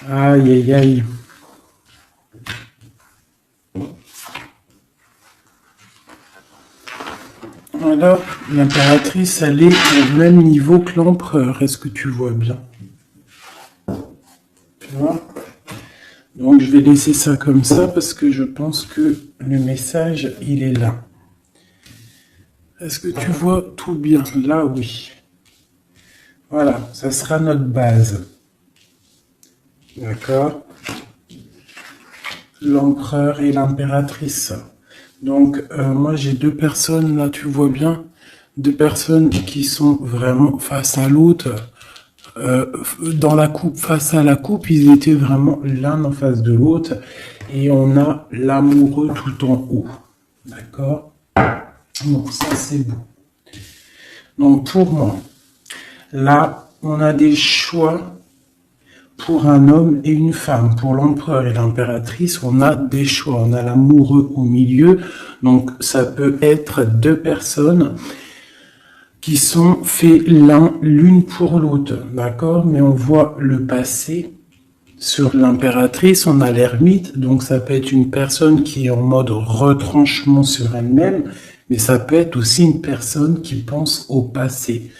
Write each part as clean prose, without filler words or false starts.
Aïe, aïe, aïe. Alors, l'impératrice, elle est au même niveau que l'empereur. Est-ce que tu vois bien? Tu vois? Donc, je vais laisser ça comme ça parce que je pense que le message, il est là. Est-ce que tu vois tout bien? Là, oui. Voilà, ça sera notre base. D'accord? L'empereur et l'impératrice. Donc, moi, j'ai deux personnes, là, tu vois bien, deux personnes qui sont vraiment face à l'autre. Dans la coupe, face à la coupe, ils étaient vraiment l'un en face de l'autre. Et on a l'amoureux tout en haut. D'accord? Donc, ça, c'est beau. Donc, pour moi, là, on a des choix pour un homme et une femme. Pour l'empereur et l'impératrice, on a des choix. On a l'amoureux au milieu. Donc, ça peut être deux personnes qui sont faits l'une pour l'autre. D'accord? Mais on voit le passé. Sur l'impératrice, on a l'ermite. Donc, ça peut être une personne qui est en mode retranchement sur elle-même. Mais ça peut être aussi une personne qui pense au passé.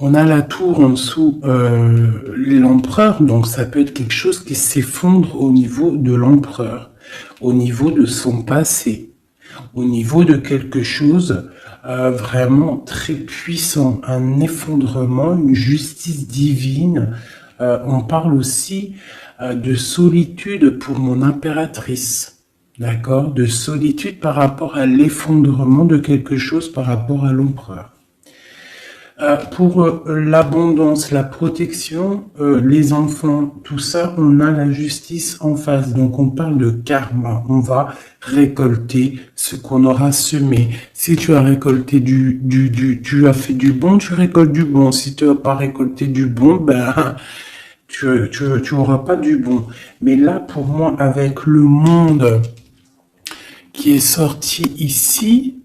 On a la tour en dessous, l'empereur, donc ça peut être quelque chose qui s'effondre au niveau de l'empereur, au niveau de son passé, au niveau de quelque chose vraiment très puissant, un effondrement, une justice divine. On parle aussi de solitude pour mon impératrice, d'accord, de solitude par rapport à l'effondrement de quelque chose par rapport à l'empereur. Pour l'abondance, la protection, les enfants, tout ça, on a la justice en face. Donc on parle de karma. On va récolter ce qu'on aura semé. Si tu as récolté tu as fait du bon, tu récoltes du bon. Si tu n'as pas récolté du bon, ben tu auras pas du bon. Mais là, pour moi, avec le monde qui est sorti ici,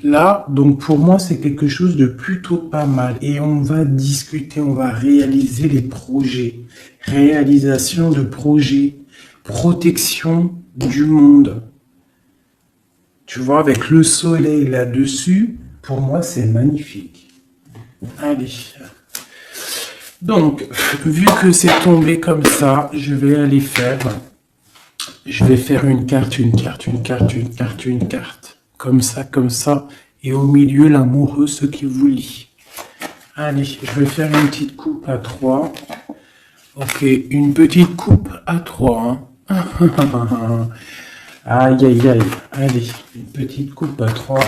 là, donc pour moi, c'est quelque chose de plutôt pas mal. Et on va discuter, on va réaliser les projets. Réalisation de projets. Protection du monde. Tu vois, avec le soleil là-dessus, pour moi, c'est magnifique. Allez. Donc, vu que c'est tombé comme ça, je vais aller faire... Je vais faire une carte, une carte, une carte, une carte, une carte. Comme ça. Et au milieu, l'amoureux, ce qui vous lie. Allez, je vais faire une petite coupe à 3. Ok, une petite coupe à 3. Hein. Aïe, aïe, aïe. Allez, une petite coupe à 3.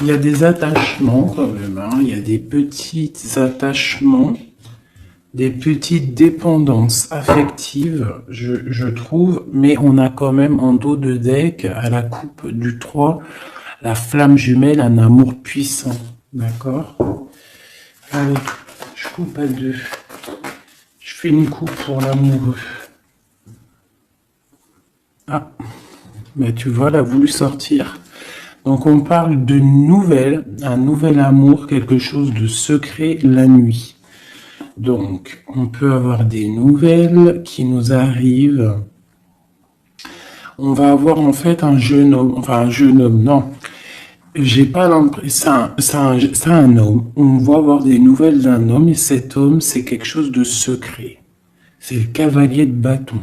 Il y a des attachements quand même, hein. Il y a des petits attachements, des petites dépendances affectives, je trouve, mais on a quand même en dos de deck, à la coupe du 3, la flamme jumelle, un amour puissant, d'accord? Allez, je coupe à 2. Je fais une coupe pour l'amoureux. Ah, mais tu vois, elle a voulu sortir. Donc on parle de nouvelles, un nouvel amour, quelque chose de secret la nuit. Donc on peut avoir des nouvelles qui nous arrivent. On va avoir en fait un jeune homme, non. J'ai pas l'impression, c'est un homme. On va avoir des nouvelles d'un homme et cet homme, c'est quelque chose de secret. C'est le cavalier de bâton.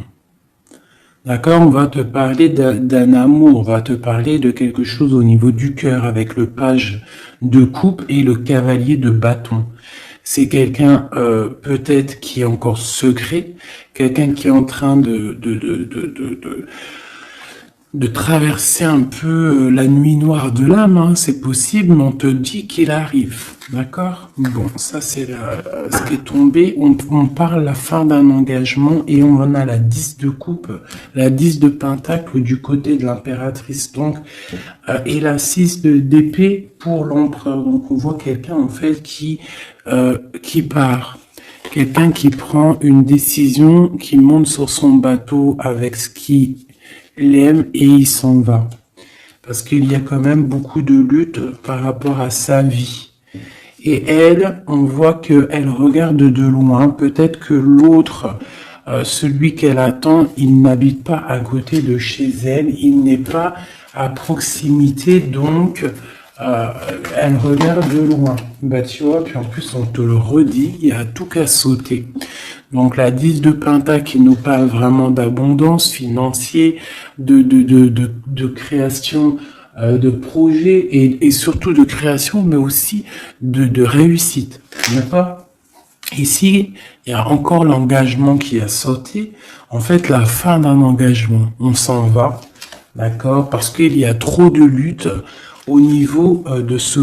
D'accord, on va te parler d'un amour, on va te parler de quelque chose au niveau du cœur avec le page de coupe et le cavalier de bâton. C'est quelqu'un peut-être qui est encore secret, quelqu'un qui est en train de traverser un peu la nuit noire de l'âme, hein, c'est possible, mais on te dit qu'il arrive, d'accord? Bon, ça c'est ce qui est tombé, on parle la fin d'un engagement et on en a la 10 de coupe, la 10 de pentacle du côté de l'impératrice, donc, et la 6 d'épée pour l'empereur, donc on voit quelqu'un en fait qui part. Quelqu'un qui prend une décision, qui monte sur son bateau avec ce qui l'aime et il s'en va. parce qu'il y a quand même beaucoup de lutte par rapport à sa vie. Et elle, on voit qu'elle regarde de loin. Peut-être que l'autre, celui qu'elle attend, il n'habite pas à côté de chez elle. Il n'est pas à proximité, donc elle regarde de loin. Bah tu vois, puis en plus on te le redit, il y a tout qu'à sauter. Donc la 10 de Pentacle qui nous parle vraiment d'abondance financière, de création de projets et surtout de création, mais aussi de réussite. D'accord? Ici, il y a encore l'engagement qui a sauté. En fait, la fin d'un engagement, on s'en va, d'accord? Parce qu'il y a trop de lutte au niveau de ce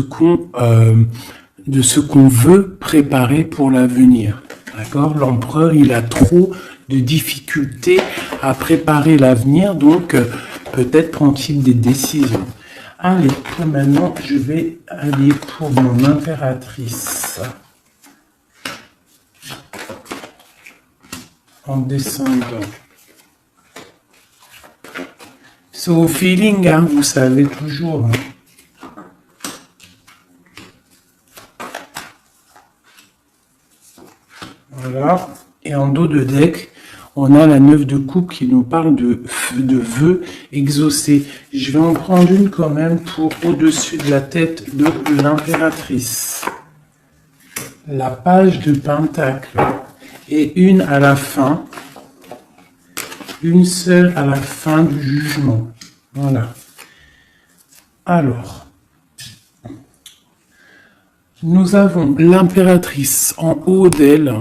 qu'on veut préparer pour l'avenir. D'accord? L'empereur, il a trop de difficultés à préparer l'avenir, donc peut-être prend-il des décisions. Allez, maintenant, je vais aller pour mon impératrice. En descendant. C'est au feeling, hein, vous savez toujours. Hein. Voilà. Et en dos de deck, on a la 9 de coupe qui nous parle de vœux exaucés. Je vais en prendre une quand même pour au-dessus de la tête de l'impératrice. La page de Pentacle. Et une à la fin. Une seule à la fin du jugement. Voilà. Alors. Nous avons l'impératrice en haut d'elle.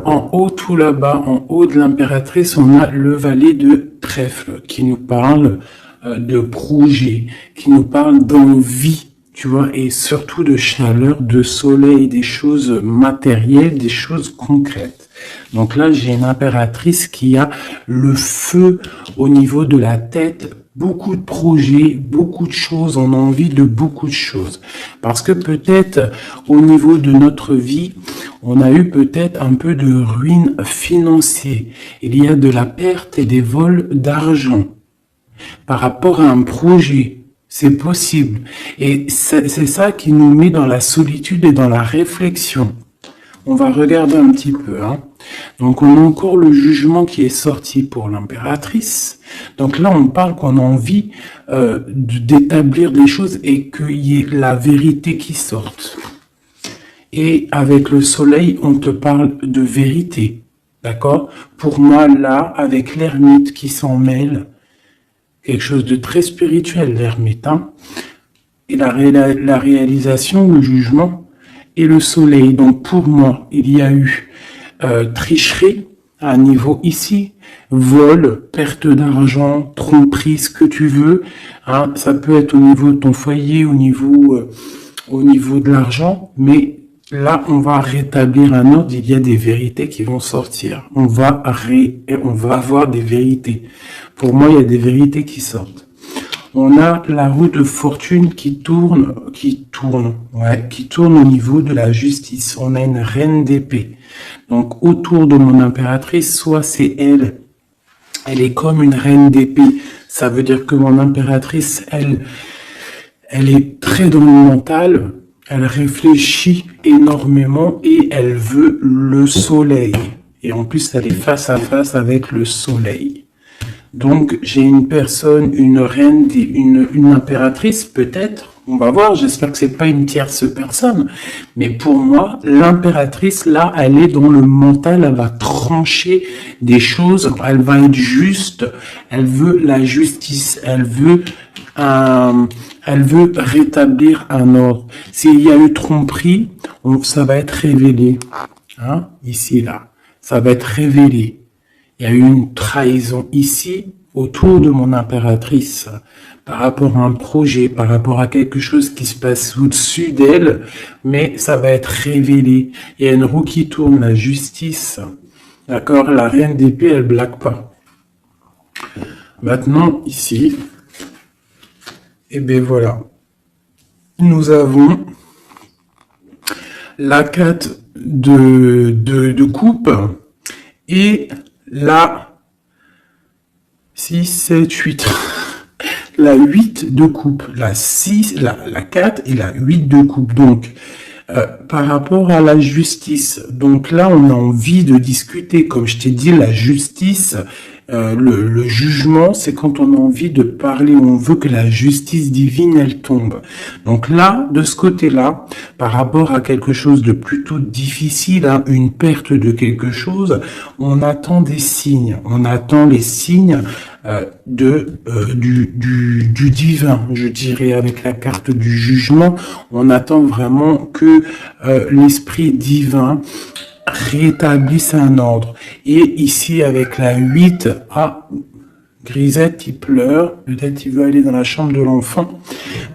En haut, tout là-bas, en haut de l'impératrice, on a le valet de trèfle qui nous parle de projet, qui nous parle d'envie, tu vois, et surtout de chaleur, de soleil, des choses matérielles, des choses concrètes. Donc là, j'ai une impératrice qui a le feu au niveau de la tête, beaucoup de projets, beaucoup de choses, on a envie de beaucoup de choses. Parce que peut-être au niveau de notre vie, on a eu peut-être un peu de ruine financière. Il y a de la perte et des vols d'argent par rapport à un projet. C'est possible. Et c'est ça qui nous met dans la solitude et dans la réflexion. On va regarder un petit peu. Hein. Donc, on a encore le jugement qui est sorti pour l'impératrice. Donc là, on parle qu'on a envie d'établir des choses et qu'il y ait la vérité qui sorte. Et avec le soleil, on te parle de vérité. D'accord? Pour moi, là, avec l'ermite qui s'en mêle, quelque chose de très spirituel, l'ermite, hein, et la réalisation, le jugement, et le soleil. Donc pour moi, il y a eu tricherie à un niveau ici, vol, perte d'argent, tromperie, ce que tu veux. Hein, ça peut être au niveau de ton foyer, au niveau de l'argent, mais là, on va rétablir un ordre. Il y a des vérités qui vont sortir. On va avoir des vérités. Pour moi, il y a des vérités qui sortent. On a la roue de fortune qui tourne au niveau de la justice. On a une reine d'épée. Donc, autour de mon impératrice, soit c'est elle est comme une reine d'épée. Ça veut dire que mon impératrice, elle est très dans le mental, elle réfléchit énormément et elle veut le soleil. Et en plus, elle est face à face avec le soleil. Donc, j'ai une personne, une reine, une impératrice, peut-être. On va voir, j'espère que c'est pas une tierce personne. Mais pour moi, l'impératrice, là, elle est dans le mental, elle va trancher des choses, elle va être juste, elle veut la justice, elle veut rétablir un ordre. S'il y a eu tromperie, ça va être révélé. Hein, ici, là. Ça va être révélé. Il y a eu une trahison ici, autour de mon impératrice, par rapport à un projet, par rapport à quelque chose qui se passe au-dessus d'elle, mais ça va être révélé. Il y a une roue qui tourne, la justice. D'accord? La reine d'épée, elle blague pas. Maintenant, ici, et bien voilà. Nous avons la 4 de coupe et la 6, 7, 8. la 8 de coupe, la 6, la 4 et la 8 de coupe. Donc, par rapport à la justice, donc là, on a envie de discuter. Comme je t'ai dit, la justice, le jugement, c'est quand on a envie de parler, on veut que la justice divine, elle tombe. Donc là, de ce côté-là, par rapport à quelque chose de plutôt difficile, hein, une perte de quelque chose, on attend des signes. On attend les signes du divin, je dirais, avec la carte du jugement. On attend vraiment que l'esprit divin rétablisse un ordre. Et ici, avec la 8, Grisette, il pleure, peut-être il veut aller dans la chambre de l'enfant.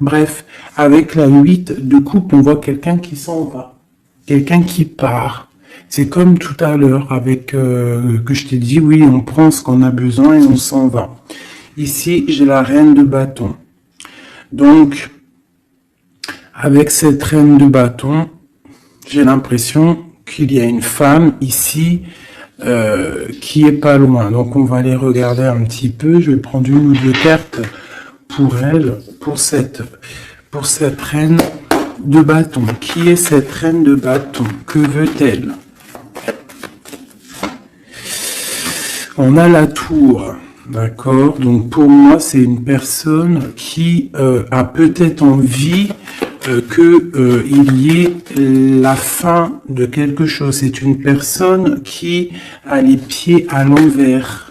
Bref, avec la 8 de coupe, on voit quelqu'un qui s'en va, quelqu'un qui part. C'est comme tout à l'heure avec que je t'ai dit, oui, on prend ce qu'on a besoin et on s'en va. Ici, j'ai la reine de bâton. Donc, avec cette reine de bâton, j'ai l'impression qu'il y a une femme ici qui est pas loin. Donc, on va aller regarder un petit peu. Je vais prendre une ou deux cartes pour elle, pour cette reine de bâton. Qui est cette reine de bâton? Que veut-elle? On a la tour, d'accord? Donc pour moi, c'est une personne qui a peut-être envie qu'il y ait la fin de quelque chose. C'est une personne qui a les pieds à l'envers.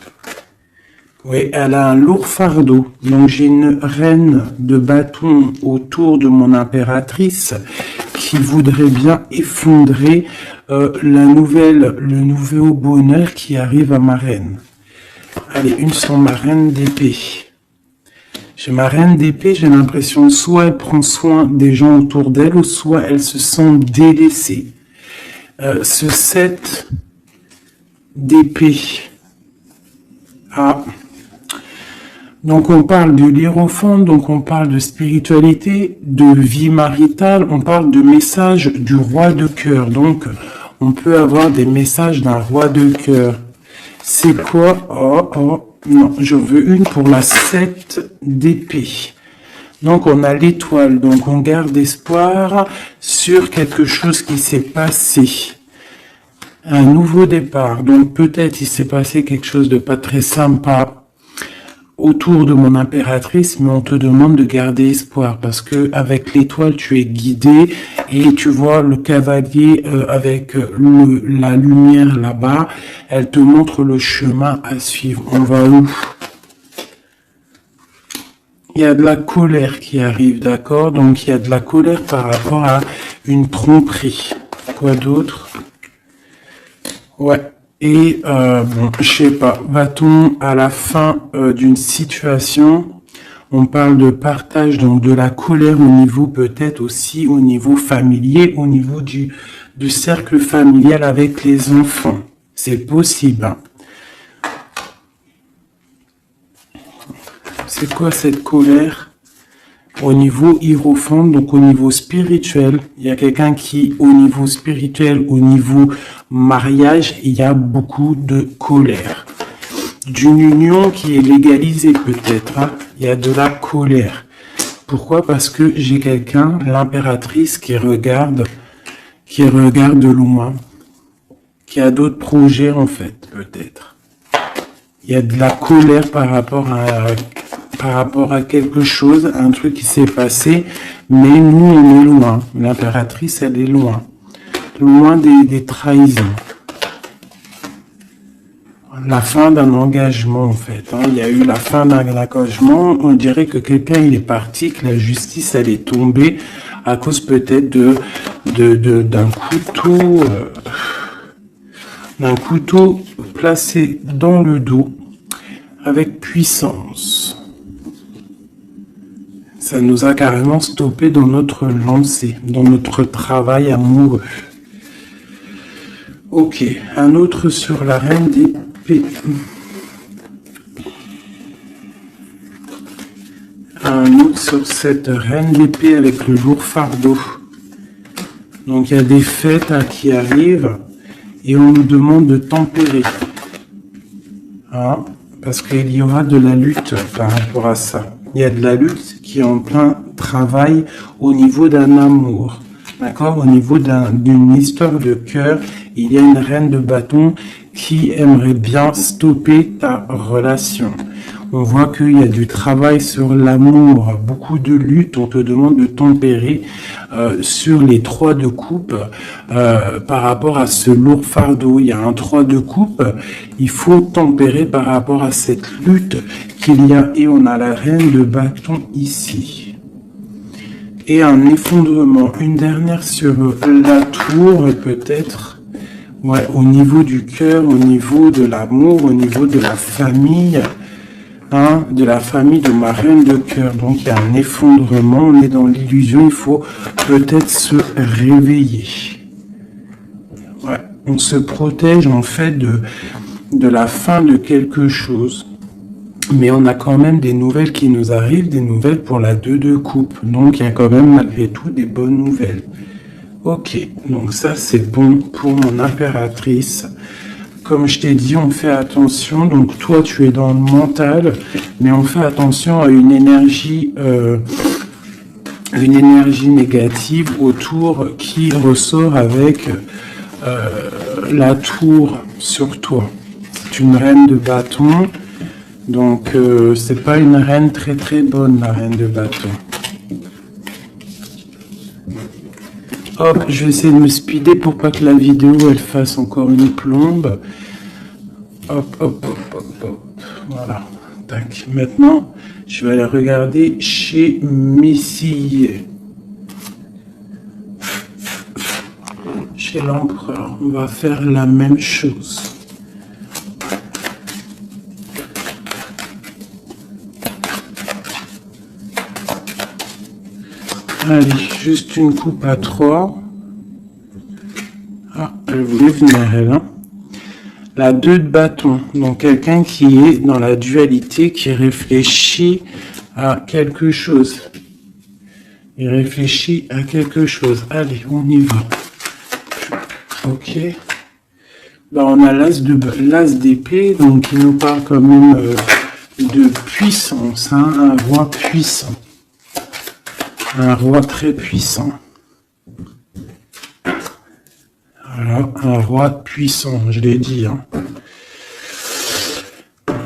Oui, elle a un lourd fardeau. Donc j'ai une reine de bâton autour de mon impératrice qui voudrait bien effondrer le nouveau bonheur qui arrive à ma reine. Allez, une sur ma reine d'épée. J'ai ma reine d'épée, j'ai l'impression soit elle prend soin des gens autour d'elle, ou soit elle se sent délaissée. Ce 7 d'épée. Donc on parle de l'hiérophante, donc on parle de spiritualité, de vie maritale, on parle de message du roi de cœur. Donc on peut avoir des messages d'un roi de cœur. C'est quoi? Non, je veux une pour la 7 d'épée. Donc on a l'étoile, donc on garde espoir sur quelque chose qui s'est passé. Un nouveau départ, donc peut-être il s'est passé quelque chose de pas très sympa autour de mon impératrice, mais on te demande de garder espoir parce que avec l'étoile tu es guidé et tu vois le cavalier avec la lumière là-bas, elle te montre le chemin à suivre. On va où? Il y a de la colère qui arrive, d'accord? Donc il y a de la colère par rapport à une tromperie. Quoi d'autre? Ouais. Et bon, je sais pas, va-t-on à la fin d'une situation, on parle de partage, donc de la colère au niveau peut-être aussi au niveau familier, au niveau du cercle familial avec les enfants. C'est possible. Hein. C'est quoi cette colère? Au niveau hiérophante, donc au niveau spirituel, il y a quelqu'un qui, au niveau spirituel, au niveau mariage, il y a beaucoup de colère. D'une union qui est légalisée peut-être, hein, il y a de la colère. Pourquoi? Parce que j'ai quelqu'un, l'impératrice, qui regarde de loin, qui a d'autres projets en fait, peut-être. Il y a de la colère par rapport à quelque chose, un truc qui s'est passé, mais nous, on est loin. L'impératrice, elle est loin. Loin des trahisons. La fin d'un engagement, en fait. Hein. Il y a eu la fin d'un engagement. On dirait que quelqu'un, il est parti, que la justice, elle est tombée à cause peut-être d'un couteau placé dans le dos avec puissance. Ça nous a carrément stoppé dans notre lancée, dans notre travail amoureux. Ok, un autre sur la reine d'épée. Un autre sur cette reine d'épée avec le lourd fardeau. Donc il y a des fêtes qui arrivent et on nous demande de tempérer. Hein, parce qu'il y aura de la lutte par rapport à ça. Il y a de la lutte qui est en plein travail au niveau d'un amour. D'accord? Au niveau d'une histoire de cœur, il y a une reine de bâton qui aimerait bien stopper ta relation. On voit qu'il y a du travail sur l'amour, beaucoup de lutte. On te demande de tempérer sur les 3 de coupe par rapport à ce lourd fardeau. Il y a un 3 de coupe. Il faut tempérer par rapport à cette lutte qu'il y a. Et on a la reine de bâton ici. Et un effondrement. Une dernière sur la tour, peut-être. Ouais, au niveau du cœur, au niveau de l'amour, au niveau de la famille. Hein, de la famille de ma reine de cœur. Donc, il y a un effondrement. On est dans l'illusion. Il faut peut-être se réveiller. Ouais, on se protège, en fait, de la fin de quelque chose. Mais on a quand même des nouvelles qui nous arrivent, des nouvelles pour la 2 de coupe. Donc, il y a quand même, malgré tout, des bonnes nouvelles. Ok, donc ça, c'est bon pour mon impératrice. Comme je t'ai dit, on fait attention. Donc, toi, tu es dans le mental, mais on fait attention à une énergie négative autour qui ressort avec la tour sur toi. C'est une reine de bâton. Donc, c'est pas une reine très très bonne, la reine de bâton. Hop, je vais essayer de me speeder pour pas que la vidéo elle fasse encore une plombe. Hop, hop, hop, hop, hop. Voilà. Tac. Maintenant, je vais aller regarder chez Messie. Chez l'empereur, on va faire la même chose. Allez, juste une coupe à 3. Ah, elle voulait venir, elle. Hein. La 2 de bâton. Donc, quelqu'un qui est dans la dualité, qui réfléchit à quelque chose. Il réfléchit à quelque chose. Allez, on y va. Ok. Là, on a l'as d'épée, donc il nous parle quand même de puissance. Hein, un roi puissant. Un roi très puissant. Voilà, un roi puissant, je l'ai dit. Hein.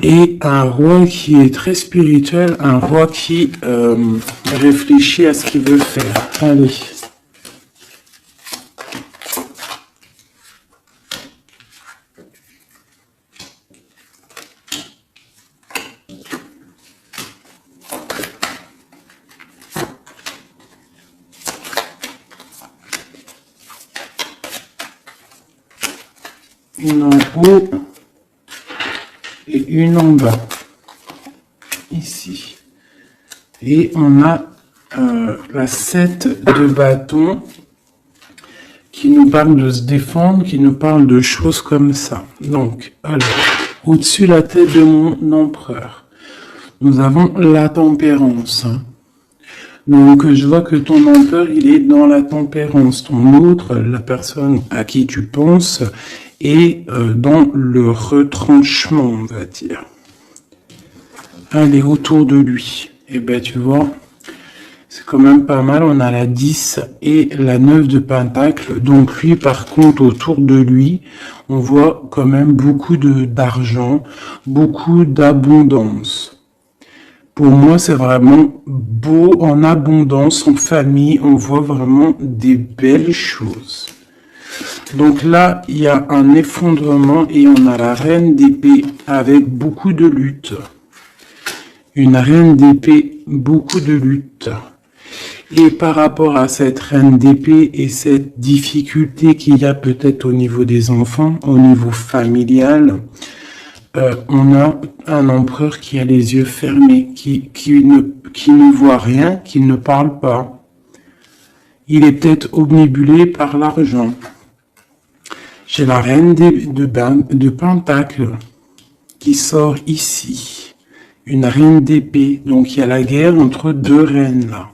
Et un roi qui est très spirituel, un roi qui réfléchit à ce qu'il veut faire. Allez. Une en haut et une en bas, ici. Et on a la 7 de bâton qui nous parle de se défendre, qui nous parle de choses comme ça. Donc, alors, au-dessus de la tête de mon empereur, nous avons la tempérance. Donc, je vois que ton empereur, il est dans la tempérance. Ton autre, la personne à qui tu penses, est dans le retranchement, on va dire. Allez, autour de lui. Et ben, tu vois, c'est quand même pas mal. On a la 10 et la 9 de pentacle. Donc, lui, par contre, autour de lui, on voit quand même beaucoup d'argent, beaucoup d'abondance. Pour moi, c'est vraiment beau, en abondance, en famille. On voit vraiment des belles choses. Donc là, il y a un effondrement et on a la reine d'épée avec beaucoup de lutte. Une reine d'épée, beaucoup de lutte. Et par rapport à cette reine d'épée et cette difficulté qu'il y a peut-être au niveau des enfants, au niveau familial, on a un empereur qui a les yeux fermés, qui ne voit rien, qui ne parle pas. Il est peut-être omnibulé par l'argent. J'ai la reine de pentacle qui sort ici. Une reine d'épée. Donc il y a la guerre entre 2 reines là.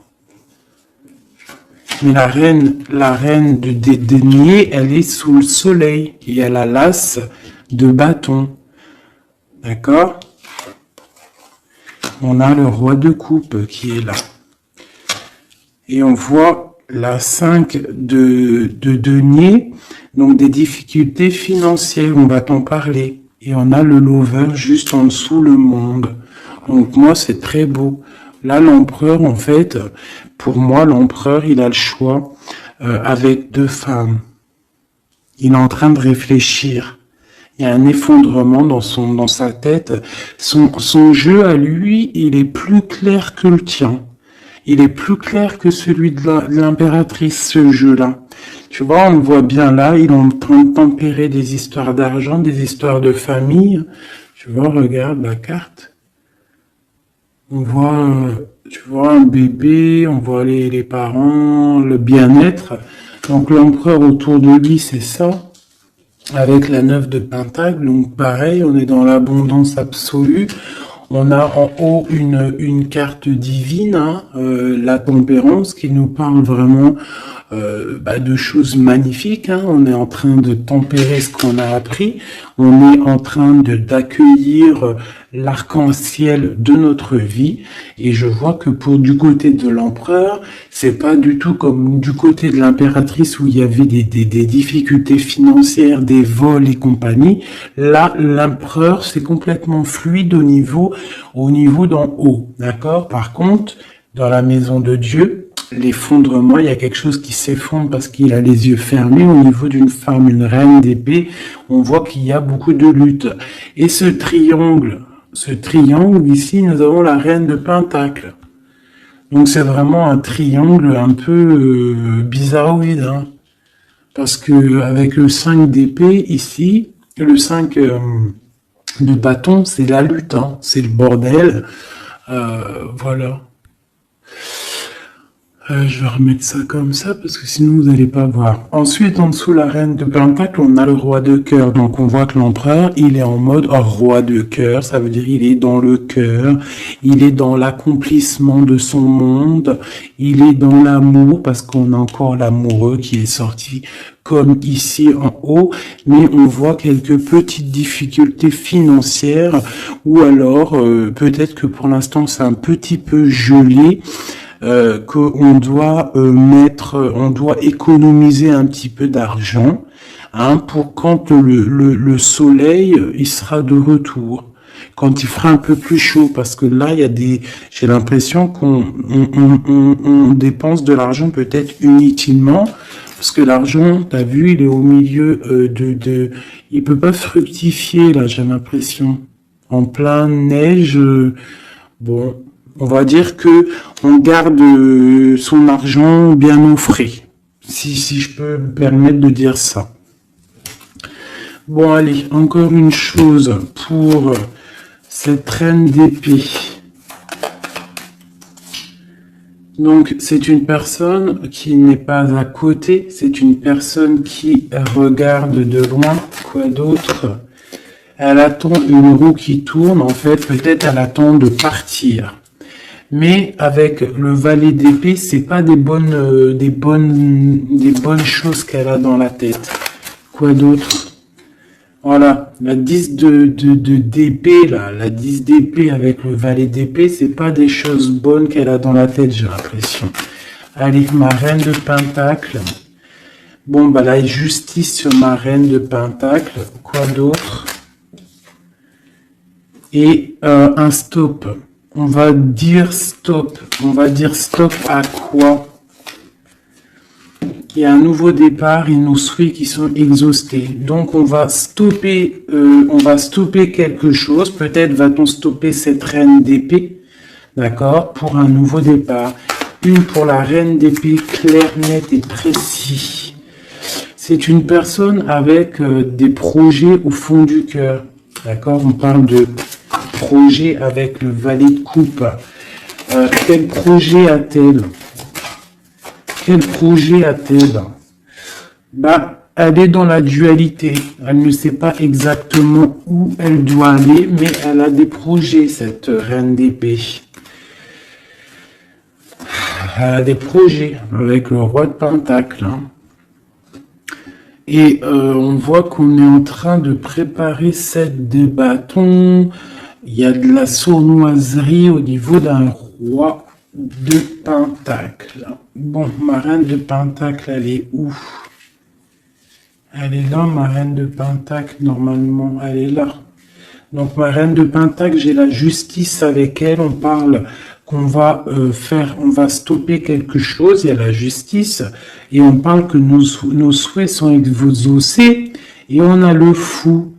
Mais la reine de denier, elle est sous le soleil. Il y a la lasse de bâton. D'accord? on a le roi de coupe qui est là. Et on voit la 5 de denier, donc des difficultés financières, on va t'en parler. Et on a le lover juste en dessous, le monde. Donc moi, c'est très beau. Là, l'empereur, en fait, pour moi, l'empereur, il a le choix avec deux femmes. Il est en train de réfléchir. Il y a un effondrement dans sa tête. Son jeu à lui, il est plus clair que le tien. Il est plus clair que celui de l'impératrice, ce jeu-là. Tu vois, on le voit bien là, il est en train de tempérer des histoires d'argent, des histoires de famille. Tu vois, regarde la carte. On voit, tu vois, un bébé, on voit les parents, le bien-être. Donc l'empereur autour de lui, c'est ça. Avec la 9 de Pentacle, donc pareil, on est dans l'abondance absolue. On a en haut une carte divine, hein, la tempérance, qui nous parle vraiment de choses magnifiques. Hein. On est en train de tempérer ce qu'on a appris. On est en train d'accueillir l'arc-en-ciel de notre vie. Et je vois que du côté de l'empereur, c'est pas du tout comme du côté de l'impératrice où il y avait des difficultés financières, des vols et compagnie. Là, l'empereur, c'est complètement fluide au niveau d'en haut. D'accord? Par contre, dans la maison de Dieu, l'effondrement, il y a quelque chose qui s'effondre parce qu'il a les yeux fermés. Au niveau d'une femme, une reine d'épée, on voit qu'il y a beaucoup de lutte. Et ce triangle ici, nous avons la reine de Pentacle. Donc c'est vraiment un triangle un peu bizarroïde, hein, parce que avec le 5 d'épée ici, le 5 de bâton, c'est la lutte, hein, c'est le bordel. Voilà. Je vais remettre ça comme ça parce que sinon vous n'allez pas voir. Ensuite, en dessous la reine de Pentacle, on a le roi de cœur. Donc on voit que l'empereur, il est en mode roi de cœur. Ça veut dire il est dans le cœur, il est dans l'accomplissement de son monde, il est dans l'amour parce qu'on a encore l'amoureux qui est sorti comme ici en haut, mais on voit quelques petites difficultés financières ou alors peut-être que pour l'instant c'est un petit peu gelé. Qu'on doit on doit économiser un petit peu d'argent, hein, pour quand le soleil il sera de retour, quand il fera un peu plus chaud, parce que là j'ai l'impression on dépense de l'argent peut-être inutilement, parce que l'argent, t'as vu, il est au milieu il peut pas fructifier là, j'ai l'impression, en plein neige, bon. On va dire que on garde son argent bien au frais, si je peux me permettre de dire ça. Bon, allez, encore une chose pour cette reine d'épée. Donc, c'est une personne qui n'est pas à côté, c'est une personne qui regarde de loin. Quoi d'autre? Elle attend une roue qui tourne, en fait, peut-être elle attend de partir. Mais avec le valet d'épée, c'est pas des bonnes choses qu'elle a dans la tête. Quoi d'autre? Voilà, la 10 d'épée, là, la 10 d'épée avec le valet d'épée, c'est pas des choses bonnes qu'elle a dans la tête, j'ai l'impression. Allez, ma reine de Pentacle. Bon, bah, la justice sur ma reine de Pentacle. Quoi d'autre? Et un stop. On va dire stop. On va dire stop à quoi? Il y a un nouveau départ et nos souhaits qui sont exhaustés. Donc on va stopper quelque chose. Peut-être va-t-on stopper cette reine d'épée, d'accord, pour un nouveau départ. Une pour la reine d'épée, clair, net et précis. C'est une personne avec des projets au fond du cœur, d'accord. On parle de projet avec le valet de coupe. Quel projet a-t-elle? Quel projet a-t-elle? Bah, elle est dans la dualité. Elle ne sait pas exactement où elle doit aller, mais elle a des projets, cette reine d'épée. Elle a des projets avec le roi de Pentacle. Hein. Et on voit qu'on est en train de préparer 7 de bâton. Il y a de la sournoiserie au niveau d'un roi de pentacle. Bon, ma reine de pentacle, elle est où? Elle est là, ma reine de pentacle, normalement, elle est là. Donc, ma reine de pentacle, j'ai la justice avec elle. On parle qu'on va on va stopper quelque chose. Il y a la justice. Et on parle que nos souhaits sont exaucés. Et on a le fou.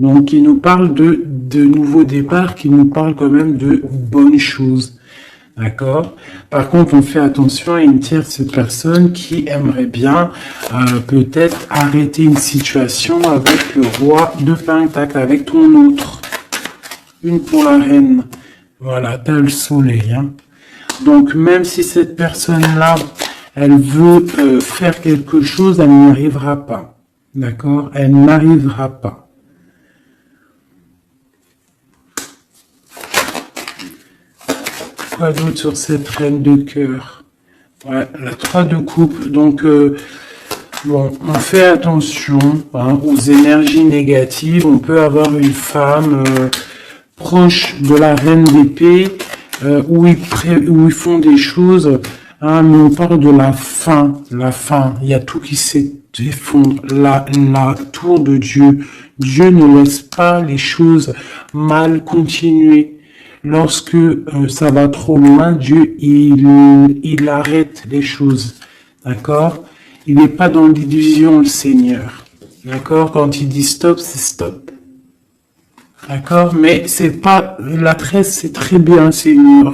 Donc, il nous parle de nouveaux départs, qui nous parle quand même de bonnes choses. D'accord. Par contre, on fait attention à une tierce personne qui aimerait bien peut-être arrêter une situation avec le roi de pentacle, avec ton autre. Une pour la reine. Voilà, t'as le soleil. Hein. Donc, même si cette personne-là, elle veut faire quelque chose, elle n'y arrivera pas. D'accord. Elle n'arrivera pas. Quoi d'autre sur cette reine de cœur? Ouais, la 3 de coupe. Donc, bon, on fait attention aux énergies négatives. On peut avoir une femme proche de la reine d'épée où ils font des choses, mais on parle de la fin. La fin, il y a tout qui s'effondre. La tour de Dieu. Dieu ne laisse pas les choses mal continuer. Lorsque ça va trop loin, Dieu, il arrête les choses. D'accord? Il n'est pas dans l'illusion, le Seigneur. D'accord? Quand il dit stop, c'est stop. D'accord? Mais c'est pas, la tresse, c'est très bien. C'est une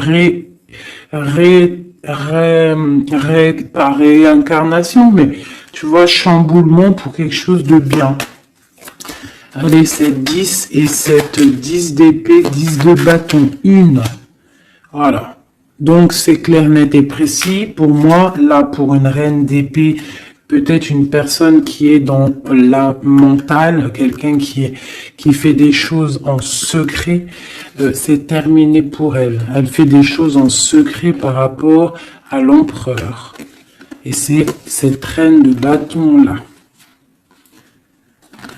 pas réincarnation, mais tu vois, chamboulement pour quelque chose de bien. Allez, c'est 10 et cette 10 d'épée, 10 de bâton, une. Voilà. Donc, c'est clair, net et précis. Pour moi, là, pour une reine d'épée, peut-être une personne qui est dans la mentale, quelqu'un qui fait des choses en secret, c'est terminé pour elle. Elle fait des choses en secret par rapport à l'empereur. Et c'est cette reine de bâton-là.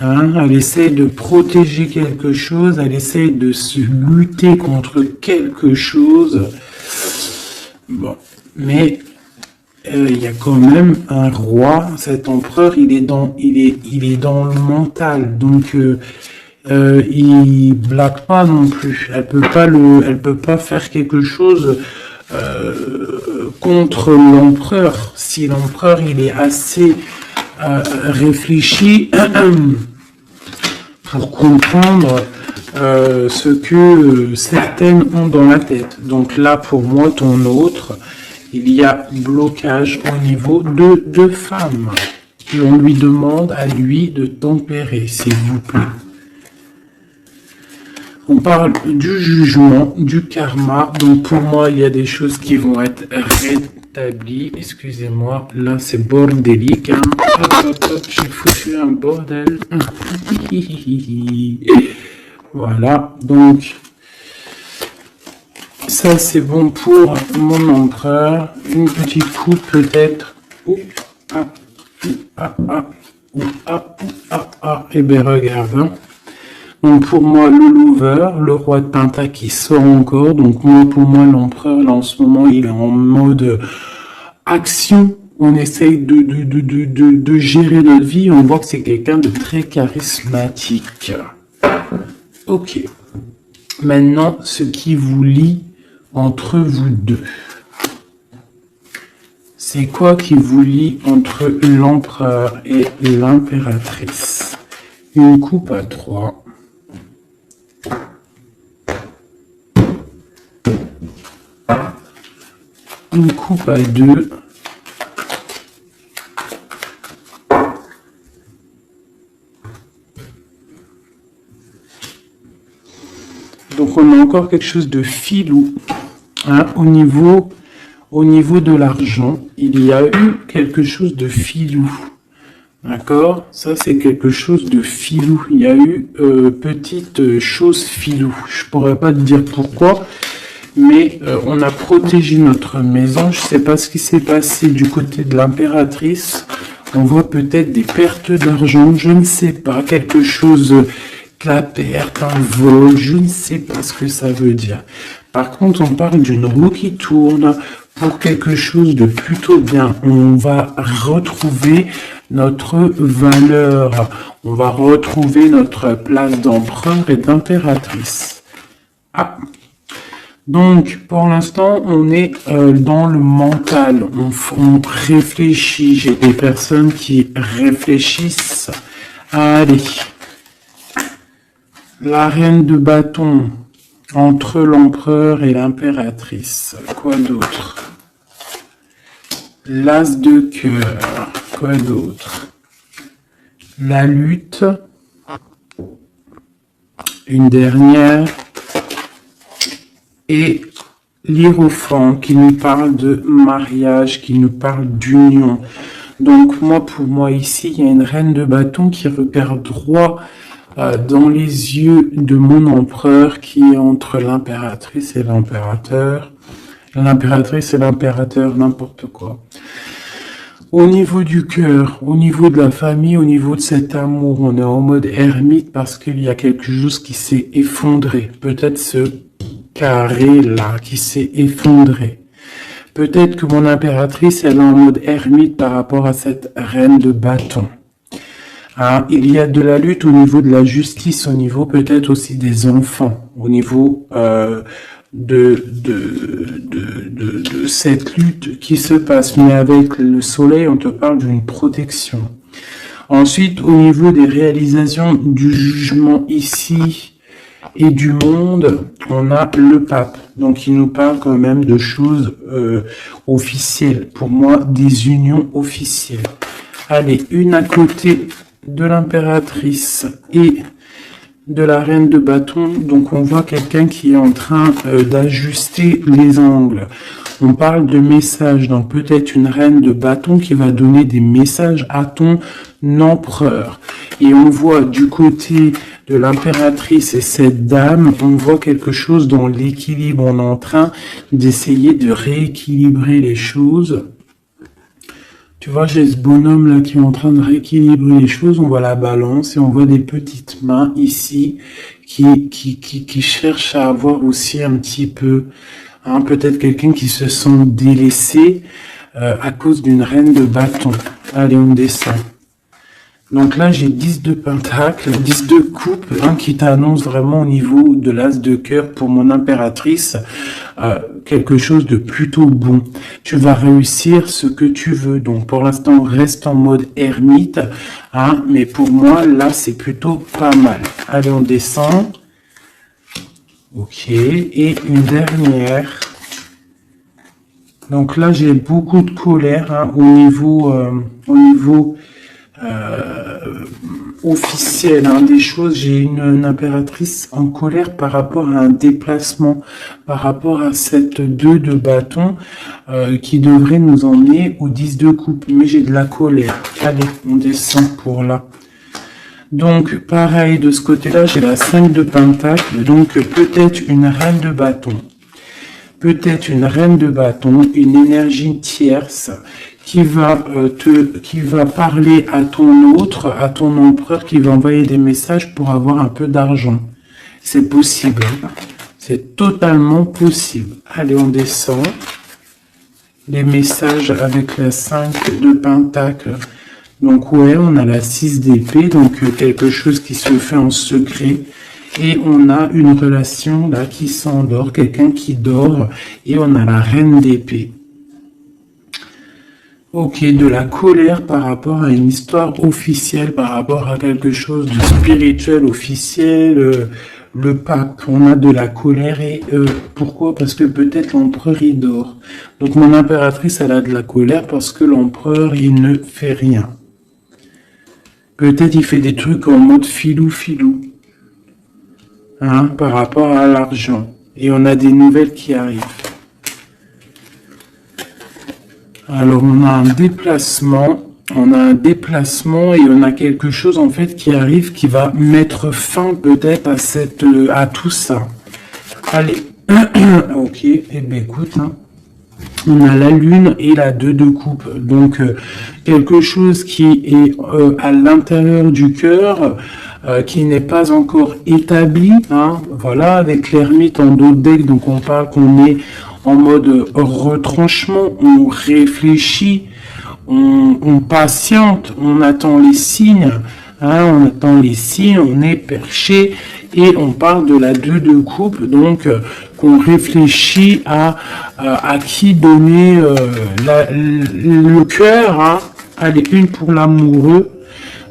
Elle essaie de protéger quelque chose, elle essaie de se lutter contre quelque chose. Bon, mais il y a quand même un roi, cet empereur, il est dans le mental, donc il blague pas non plus. Elle peut pas faire quelque chose contre l'empereur. Si l'empereur il est assez réfléchi pour comprendre ce que certaines ont dans la tête. Donc là, pour moi, ton autre, il y a blocage au niveau de deux femmes. Et on lui demande à lui de tempérer, s'il vous plaît. On parle du jugement, du karma. Donc pour moi, il y a des choses qui vont être rétablies. Excusez-moi, là c'est bordélique. Hein. Hop, j'ai foutu un bordel. Voilà, donc ça c'est bon pour mon empereur. Une petite coupe peut-être. Et bien regarde. Hein. Donc pour moi, le lover, le roi de pentacle qui sort encore. Donc pour moi, l'empereur, là en ce moment, il est en mode action. On essaye de gérer notre vie. On voit que c'est quelqu'un de très charismatique. Ok. Maintenant, ce qui vous lie entre vous deux. C'est quoi qui vous lie entre l'empereur et l'impératrice? Une coupe à 3. Une coupe à 2. Donc on a encore quelque chose de filou. Hein, au niveau de l'argent, il y a eu quelque chose de filou. D'accord? Ça, c'est quelque chose de filou. Il y a eu petite chose filou. Je pourrais pas te dire pourquoi, mais on a protégé notre maison. Je sais pas ce qui s'est passé du côté de l'impératrice. On voit peut-être des pertes d'argent. Je ne sais pas. Quelque chose la perte, un vol, je ne sais pas ce que ça veut dire. Par contre, on parle d'une roue qui tourne pour quelque chose de plutôt bien. On va retrouver notre valeur. On va retrouver notre place d'empereur et d'impératrice. Ah. Donc, pour l'instant, on est dans le mental. On réfléchit. J'ai des personnes qui réfléchissent. Allez. La reine de bâton entre l'empereur et l'impératrice. Quoi d'autre? L'as de cœur. Quoi d'autre? La lutte. Une dernière. Et l'hiérophant qui nous parle de mariage, qui nous parle d'union. Donc pour moi ici, il y a une reine de bâton qui regarde droit dans les yeux de mon empereur qui est entre l'impératrice et l'impérateur. L'impératrice et l'impérateur, n'importe quoi. Au niveau du cœur, au niveau de la famille, au niveau de cet amour, on est en mode ermite parce qu'il y a quelque chose qui s'est effondré. Peut-être ce carré là qui s'est effondré. Peut-être que mon impératrice, elle est en mode ermite par rapport à cette reine de bâton. Hein, il y a de la lutte au niveau de la justice, au niveau peut-être aussi des enfants, au niveau de cette lutte qui se passe. Mais avec le soleil, on te parle d'une protection. Ensuite, au niveau des réalisations du jugement ici et du monde, on a le pape. Donc, il nous parle quand même de choses officielles. Pour moi, des unions officielles. Allez, une à côté de l'impératrice et de la reine de bâton. Donc, on voit quelqu'un qui est en train d'ajuster les angles. On parle de messages. Donc, peut-être une reine de bâton qui va donner des messages à ton empereur. Et on voit du côté de l'impératrice et cette dame, on voit quelque chose dans l'équilibre. On est en train d'essayer de rééquilibrer les choses. Tu vois, j'ai ce bonhomme là qui est en train de rééquilibrer les choses. On voit la balance et on voit des petites mains ici qui cherchent à avoir aussi un petit peu, hein, peut-être quelqu'un qui se sent délaissé à cause d'une reine de bâton. Allez, on descend. Donc là, j'ai 10 de pentacle, 10 de coupe, hein, qui t'annonce vraiment au niveau de l'as de cœur pour mon impératrice, quelque chose de plutôt bon. Tu vas réussir ce que tu veux. Donc pour l'instant, reste en mode ermite, hein, mais pour moi, là, c'est plutôt pas mal. Allez, on descend. Ok, et une dernière. Donc là, j'ai beaucoup de colère, hein, au niveau officiel, hein, des choses. J'ai une impératrice en colère par rapport à un déplacement, par rapport à cette 2 de bâton qui devrait nous emmener au 10 de coupe, mais j'ai de la colère. Allez, on descend pour là. Donc pareil de ce côté-là, j'ai la 5 de pentacle, donc peut-être une reine de bâton. Peut-être une reine de bâton, une énergie tierce qui va parler à ton autre, à ton empereur, qui va envoyer des messages pour avoir un peu d'argent. C'est possible. C'est totalement possible. Allez, on descend. Les messages avec la 5 de pentacle. Donc ouais, on a la 6 d'épée, donc quelque chose qui se fait en secret. Et on a une relation là qui s'endort, quelqu'un qui dort, et on a la reine d'épée. Ok, de la colère par rapport à une histoire officielle, par rapport à quelque chose de spirituel officiel, le pape, on a de la colère et pourquoi? Parce que peut-être l'empereur il dort. Donc mon impératrice elle a de la colère parce que l'empereur il ne fait rien. Peut-être il fait des trucs en mode filou, hein, par rapport à l'argent. Et on a des nouvelles qui arrivent. Alors on a un déplacement et on a quelque chose en fait qui arrive qui va mettre fin peut-être à tout ça. Allez, ok, et bien écoute, hein. On a la lune et la 2 de coupe, donc quelque chose qui est à l'intérieur du cœur, qui n'est pas encore établi, hein, voilà, avec l'ermite en dos de deck, donc on parle qu'on est en mode retranchement, on réfléchit, on patiente, on attend les signes, hein, on attend les signes, on est perché, et on parle de la 2 de coupe, donc qu'on réfléchit à qui donner le cœur, hein. Allez, une pour l'amoureux.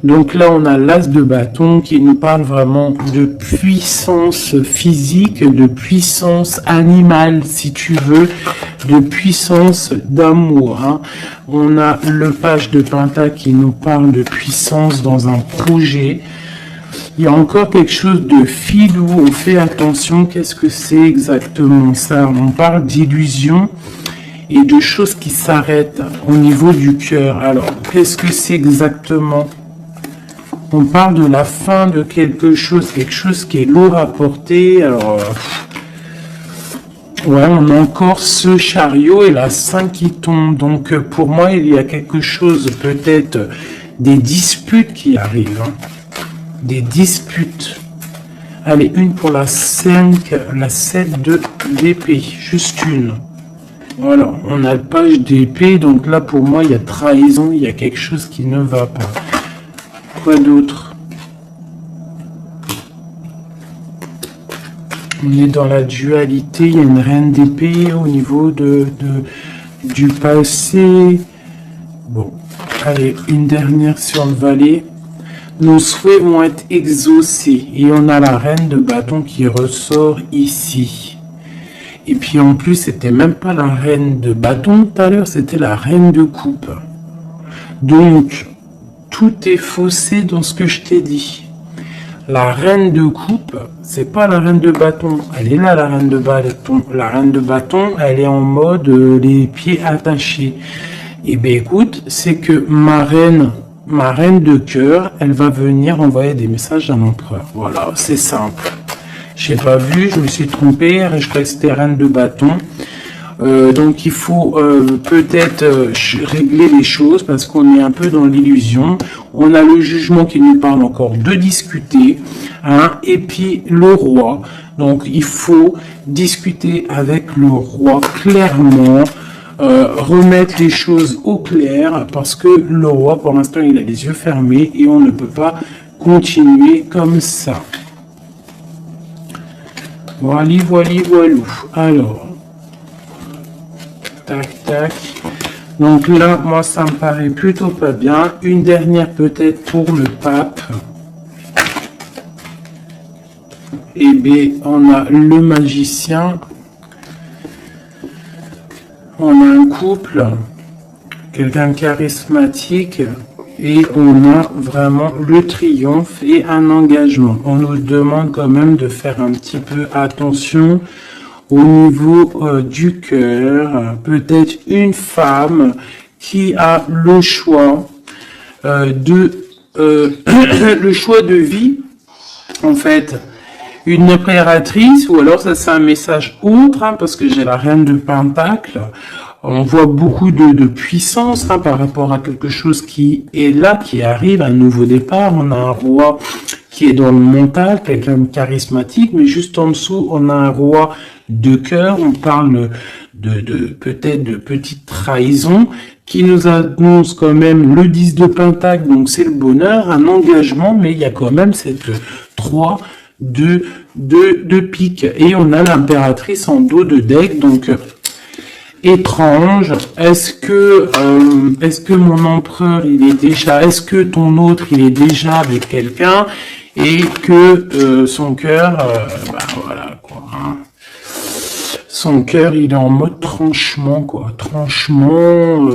Donc là, on a l'as de bâton qui nous parle vraiment de puissance physique, de puissance animale, si tu veux, de puissance d'amour, hein. On a le page de pentacle qui nous parle de puissance dans un projet. Il y a encore quelque chose de filou, on fait attention, qu'est-ce que c'est exactement ça? On parle d'illusion et de choses qui s'arrêtent au niveau du cœur. Alors, qu'est-ce que c'est exactement? On parle de la fin de quelque chose qui est lourd à porter. Alors, ouais, on a encore ce chariot et la 5 qui tombe. Donc, pour moi, il y a quelque chose, peut-être des disputes qui arrivent. Hein. Des disputes. Allez, une pour la 5, la 7 d'épée. Juste une. Voilà, on a le page d'épée. Donc là, pour moi, il y a trahison. Il y a quelque chose qui ne va pas. Quoi d'autre? On est dans la dualité, il y a une reine d'épée au niveau du passé. Bon, allez, une dernière sur le valet. Nos souhaits vont être exaucés et on a la reine de bâton qui ressort ici. Et puis en plus, c'était même pas la reine de bâton tout à l'heure, c'était la reine de coupe. Donc, tout est faussé dans ce que je t'ai dit. La reine de coupe, c'est pas la reine de bâton. Elle est là, la reine de bâton. La reine de bâton, elle est en mode les pieds attachés. Et bien écoute, c'est que ma reine de cœur, elle va venir envoyer des messages à l'empereur. Voilà, c'est simple. J'ai pas vu, je me suis trompé, je croyais que c'était reine de bâton. Donc il faut peut-être régler les choses parce qu'on est un peu dans l'illusion. On a le jugement qui nous parle encore de discuter, hein, et puis le roi. Donc il faut discuter avec le roi clairement, remettre les choses au clair parce que le roi pour l'instant il a les yeux fermés et on ne peut pas continuer comme ça. Voilà, voilou. Alors. Tac, tac. Donc là, moi, ça me paraît plutôt pas bien. Une dernière peut-être pour le pape. Et bien, on a le magicien. On a un couple. Quelqu'un de charismatique. Et on a vraiment le triomphe et un engagement. On nous demande quand même de faire un petit peu attention au niveau du cœur, peut-être une femme qui a le choix le choix de vie, en fait, une impératrice, ou alors ça c'est un message autre, hein, parce que j'ai la reine de Pentacle. On voit beaucoup de puissance, hein, par rapport à quelque chose qui est là, qui arrive, un nouveau départ. On a un roi qui est dans le mental, quelqu'un de charismatique, mais juste en dessous, on a un roi de cœur. On parle peut-être de petite trahison qui nous annonce quand même le 10 de Pentacle, donc c'est le bonheur, un engagement, mais il y a quand même cette 3 de pique. Et on a l'impératrice en dos de deck, donc étrange. Est-ce que mon empereur il est déjà, est-ce que ton autre il est déjà avec quelqu'un et que son cœur, voilà quoi, hein. Son cœur il est en mode tranchement quoi, tranchement,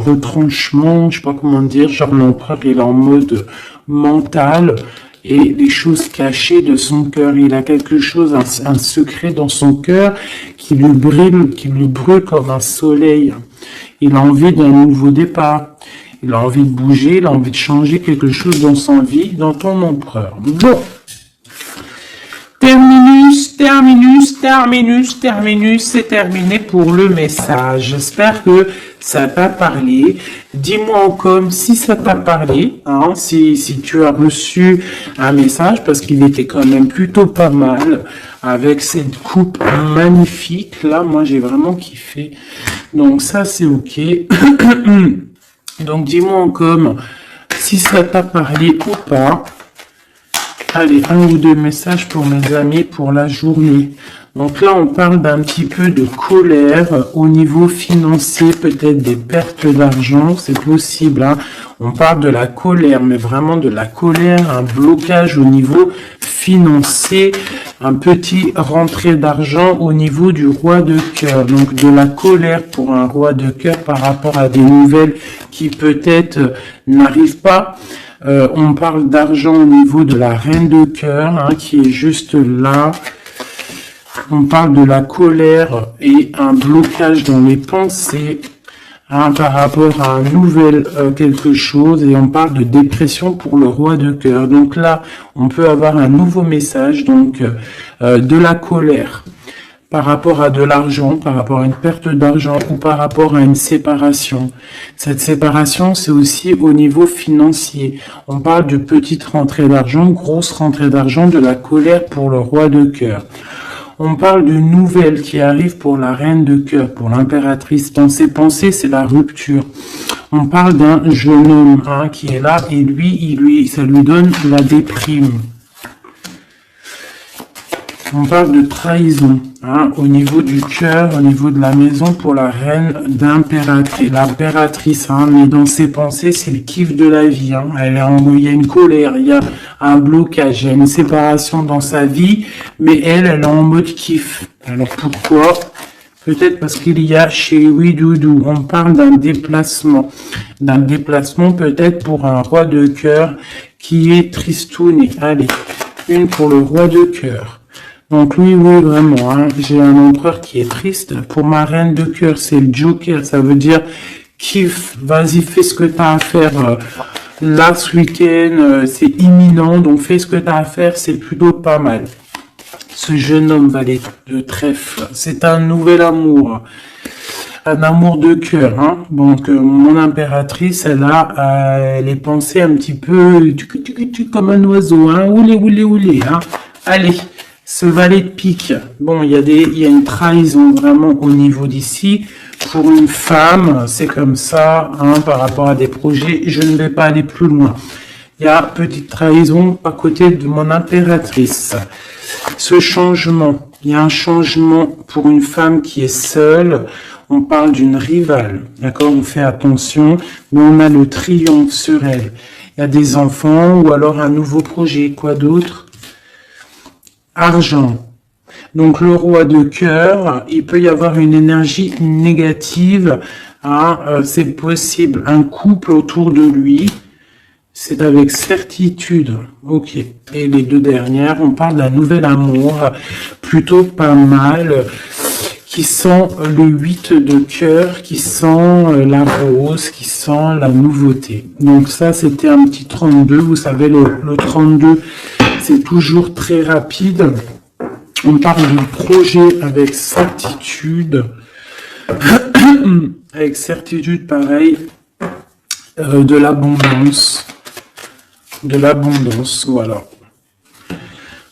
retranchement, je sais pas comment dire, genre l'empereur il est en mode mental. Et les choses cachées de son cœur. Il a quelque chose, un secret dans son cœur qui lui brûle comme un soleil. Il a envie d'un nouveau départ. Il a envie de bouger, il a envie de changer quelque chose dans sa vie, dans ton empereur. Bon. Terminus. c'est terminé pour le message. J'espère que ça t'a parlé. Dis-moi en com si ça t'a parlé, hein, si tu as reçu un message, parce qu'il était quand même plutôt pas mal, avec cette coupe magnifique. Là, moi, j'ai vraiment kiffé. Donc ça, c'est ok. Donc dis-moi en com si ça t'a parlé ou pas. Allez, un ou deux messages pour mes amis pour la journée. Donc là, on parle d'un petit peu de colère au niveau financier, peut-être des pertes d'argent, c'est possible, hein. On parle de la colère, mais vraiment de la colère, un blocage au niveau financier, un petit rentrée d'argent au niveau du roi de cœur. Donc de la colère pour un roi de cœur par rapport à des nouvelles qui peut-être n'arrivent pas. On parle d'argent au niveau de la reine de cœur, hein, qui est juste là. On parle de la colère et un blocage dans les pensées, hein, par rapport à un nouvel quelque chose. Et on parle de dépression pour le roi de cœur. Donc là, on peut avoir un nouveau message, donc de la colère par rapport à de l'argent, par rapport à une perte d'argent ou par rapport à une séparation. Cette séparation, c'est aussi au niveau financier. On parle de petite rentrée d'argent, grosse rentrée d'argent, de la colère pour le roi de cœur. On parle de nouvelles qui arrivent pour la reine de cœur, pour l'impératrice. Dans ses pensées, c'est la rupture. On parle d'un jeune homme, hein, qui est là et ça lui donne la déprime. On parle de trahison, hein, au niveau du cœur, au niveau de la maison pour la reine d'impératrice. L'impératrice, hein, mais dans ses pensées, c'est le kiff de la vie. Hein. Il y a une colère, il y a un blocage, il y a une séparation dans sa vie, mais elle est en mode kiff. Alors pourquoi? Peut-être parce qu'il y a chez Doudou. On parle d'un déplacement peut-être pour un roi de cœur qui est tristouné. Allez, une pour le roi de cœur. Donc oui, vraiment, hein, j'ai un empereur qui est triste. Pour ma reine de cœur, c'est le Joker. Ça veut dire, kiffe, vas-y, fais ce que tu as à faire. Là, ce week-end, c'est imminent, donc fais ce que tu as à faire, c'est plutôt pas mal. Ce jeune homme valet de trèfle, c'est un nouvel amour. Un amour de cœur, hein. Donc mon impératrice, elle a les pensées un petit peu comme un oiseau, hein. Oulé, hein. Allez. Ce valet de pique, bon, il y a une trahison vraiment au niveau d'ici. Pour une femme, c'est comme ça, hein, par rapport à des projets. Je ne vais pas aller plus loin. Il y a petite trahison à côté de mon impératrice. Ce changement, il y a un changement pour une femme qui est seule. On parle d'une rivale, d'accord? On fait attention, mais on a le triomphe sur elle. Il y a des enfants ou alors un nouveau projet. Quoi d'autre? Argent. Donc le roi de cœur, il peut y avoir une énergie négative, hein, c'est possible, un couple autour de lui, c'est avec certitude, ok. Et les deux dernières, on parle d'un nouvel amour, plutôt pas mal, qui sent le 8 de cœur, qui sent la rose, qui sent la nouveauté. Donc ça, c'était un petit 32, vous savez, le 32, c'est toujours très rapide. On parle de projet avec certitude. Avec certitude, pareil. De l'abondance. De l'abondance, voilà.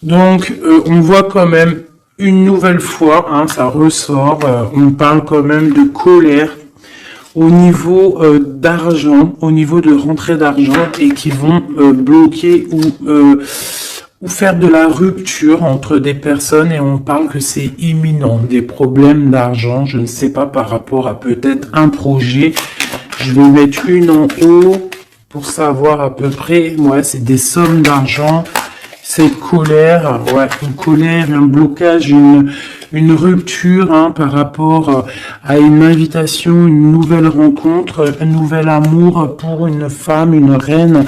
Donc, on voit quand même une nouvelle fois, hein, ça ressort. On parle quand même de colère au niveau d'argent, au niveau de rentrée d'argent et qui vont bloquer ou faire de la rupture entre des personnes et on parle que c'est imminent, des problèmes d'argent, je ne sais pas, par rapport à peut-être un projet. Je vais mettre une en haut pour savoir à peu près, ouais, c'est des sommes d'argent, cette colère, ouais, une colère, un blocage, une rupture, hein, par rapport à une invitation, une nouvelle rencontre, un nouvel amour pour une femme, une reine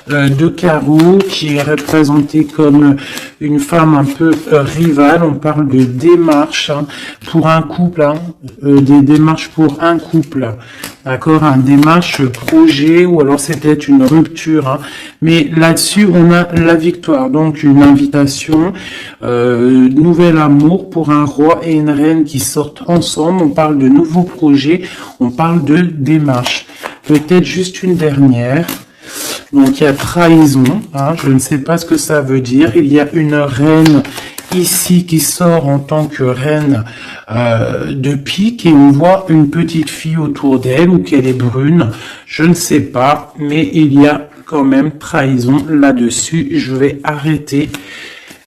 de carreau qui est représentée comme une femme un peu rivale. On parle de démarches, hein, pour un couple, hein, des démarches pour un couple. d'accord, un démarche projet, ou alors c'était une rupture, hein. Mais là-dessus, on a la victoire, donc une invitation, nouvel amour pour un roi et une reine qui sortent ensemble. On parle de nouveaux projets, on parle de démarche. Peut-être juste une dernière. Donc il y a trahison, hein, je ne sais pas ce que ça veut dire. Il y a une reine ici qui sort en tant que reine de pique, et on voit une petite fille autour d'elle, ou qu'elle est brune, je ne sais pas, mais il y a quand même trahison là-dessus. Je vais arrêter